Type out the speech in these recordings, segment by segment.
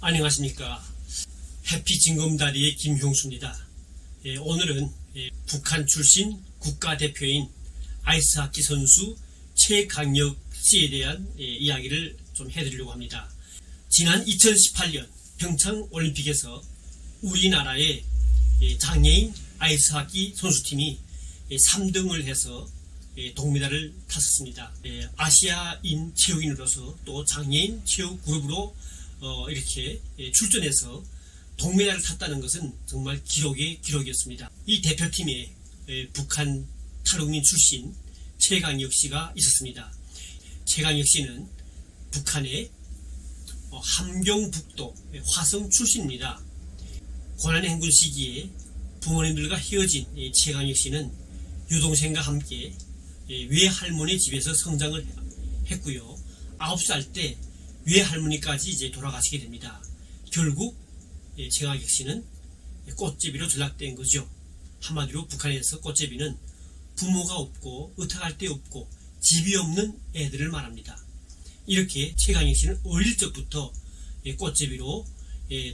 안녕하십니까. 해피 징검다리의 김형수입니다. 오늘은 북한 출신 국가대표인 아이스하키 선수 최강혁 씨에 대한 이야기를 좀 해드리려고 합니다. 지난 2018년 평창 올림픽에서 우리나라의 장애인 아이스하키 선수팀이 3등을 해서 동메달을 탔었습니다. 아시아인 체육인으로서 또 장애인 체육 그룹으로 이렇게 출전해서 동메달을 탔다는 것은 정말 기록의 기록이었습니다. 이 대표팀에 북한 탈북민 출신 최강혁 씨가 있었습니다. 최강혁 씨는 북한의 함경북도 화성 출신입니다. 고난행군 시기에 부모님들과 헤어진 최강혁 씨는 여동생과 함께 외할머니 집에서 성장을 했고요. 9살 때 외할머니까지 이제 돌아가시게 됩니다. 결국 최강혁 씨는 꽃제비로 전락된 거죠. 한마디로 북한에서 꽃제비는 부모가 없고 의탁할 데 없고 집이 없는 애들을 말합니다. 이렇게 최강혁 씨는 어릴 적부터 꽃제비로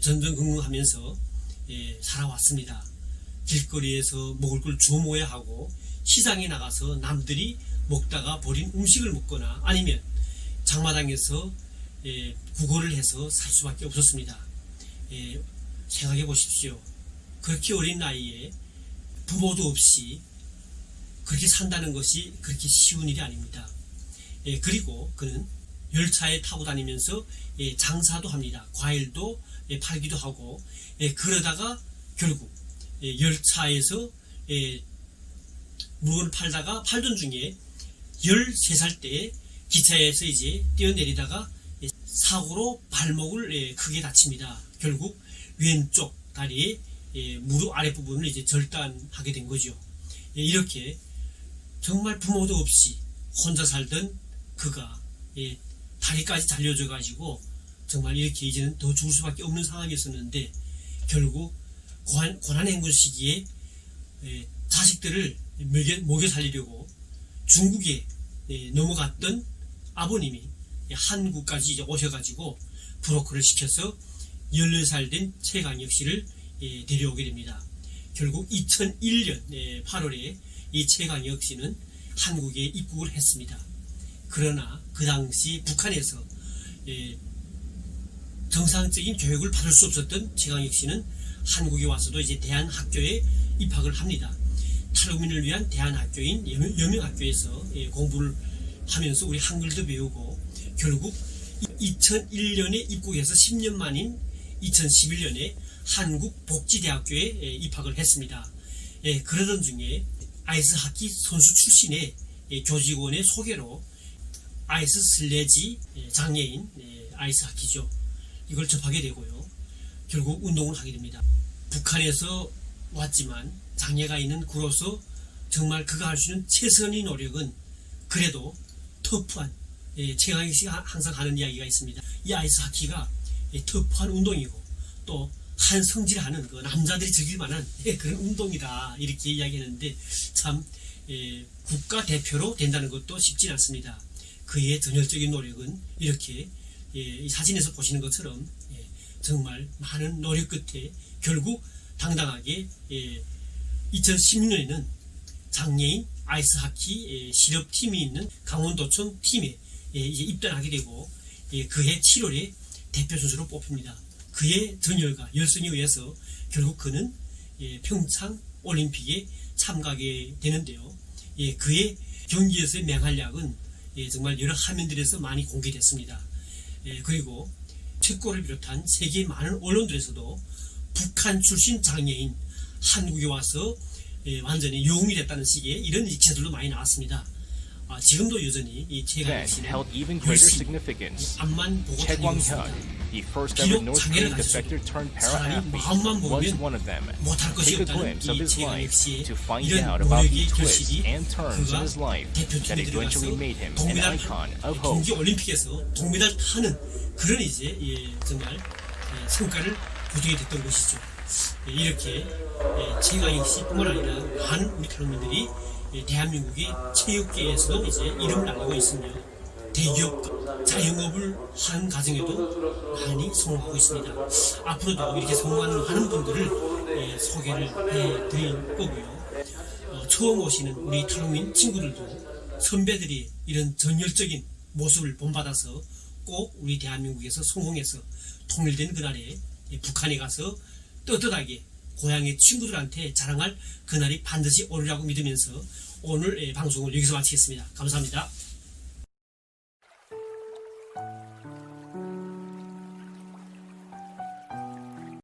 전전긍긍하면서 살아왔습니다. 길거리에서 먹을 걸 주워 먹어야 하고 시장에 나가서 남들이 먹다가 버린 음식을 먹거나 아니면 장마당에서 구걸을 해서 살 수밖에 없었습니다. 생각해 보십시오. 그렇게 어린 나이에 부모도 없이 그렇게 산다는 것이 그렇게 쉬운 일이 아닙니다. 그리고 그는 열차에 타고 다니면서 장사도 합니다. 과일도 팔기도 하고 그러다가 결국 열차에서 물건을 팔던 중에 13살 때 기차에서 이제 뛰어내리다가 사고로 발목을 크게 다칩니다. 결국 왼쪽 다리의 무릎 아랫부분을 이제 절단하게 된 거죠. 이렇게 정말 부모도 없이 혼자 살던 그가 다리까지 잘려져 가지고 정말 이렇게 이제는 더 죽을 수밖에 없는 상황이었었는데 결국 고난행군 시기에 자식들을 먹여 살리려고 중국에 넘어갔던 아버님이 한국까지 이제 오셔가지고 브로커를 시켜서 14살 된 최강혁 씨를 데려오게 됩니다. 결국 2001년 8월에 이 최강혁 씨는 한국에 입국을 했습니다. 그러나 그 당시 북한에서 정상적인 교육을 받을 수 없었던 최강혁 씨는 한국에 와서도 이제 대한학교에 입학을 합니다. 탈북민을 위한 대한학교인 여명학교에서 공부를 하면서 우리 한글도 배우고 결국 2001년에 입국해서 10년 만인 2011년에 한국복지대학교에 입학을 했습니다. 그러던 중에 아이스하키 선수 출신의 교직원의 소개로 아이스 슬레지 장애인 아이스하키죠. 이걸 접하게 되고요. 결국 운동을 하게 됩니다. 북한에서 왔지만 장애가 있는 그로서 정말 그가 할 수 있는 최선의 노력은 그래도 터프한 최강혁 씨가 항상 하는 이야기가 있습니다. 이 아이스하키가 터프한 운동이고 또 한 성질하는 그 남자들이 즐길 만한 그런 운동이다 이렇게 이야기했는데 참 국가대표로 된다는 것도 쉽지 않습니다. 그의 전혈적인 노력은 이렇게 이 사진에서 보시는 것처럼 정말 많은 노력 끝에 결국 당당하게 2016년에는 장애인 아이스하키 실업팀이 있는 강원도청 팀에 이제 입단하게 되고 그해 7월에 대표 선수로 뽑힙니다. 그의 전열과 열성에 의해서 결국 그는 평창 올림픽에 참가하게 되는데요. 그의 경기에서의 맹활약은 정말 여러 화면들에서 많이 공개됐습니다. 그리고 책고를 비롯한 세계 많은 언론들에서도 북한 출신 장애인 한국에 와서 완전히 영웅이 됐다는 식의 이런 기사들도 많이 나왔습니다. 지금도 여전히 이 최강혁 씨는 열심히 앞만 보고 다니고 있습니다. 비록 장애를 가지고 사람이 마음만 보면 못할 것이 없다는 이 최강혁 씨의 이런 노력의 결실이 그가 대표팀에 들어가서 동메달 동계올림픽에서 동메달 타는 그런 이제 정말 성과를 거두게 됐던 것이죠. 이렇게 최강혁 씨뿐만 아니라 많은 우리 탈북민들이 대한민국의 체육계에서도 이제 이름을 날리고 있으며 대기업 자영업을 하는 가정에도 많이 성공하고 있습니다. 앞으로도 이렇게 성공하는 많은 분들을 소개를 해드릴 거고요. 처음 오시는 우리 탈북민 친구들도 선배들이 이런 전열적인 모습을 본받아서 꼭 우리 대한민국에서 성공해서 통일된 그날에 북한에 가서 떳떳하게 고향의 친구들한테 자랑할 그날이 반드시 오리라고 믿으면서 오늘 방송을 여기서 마치겠습니다. 감사합니다.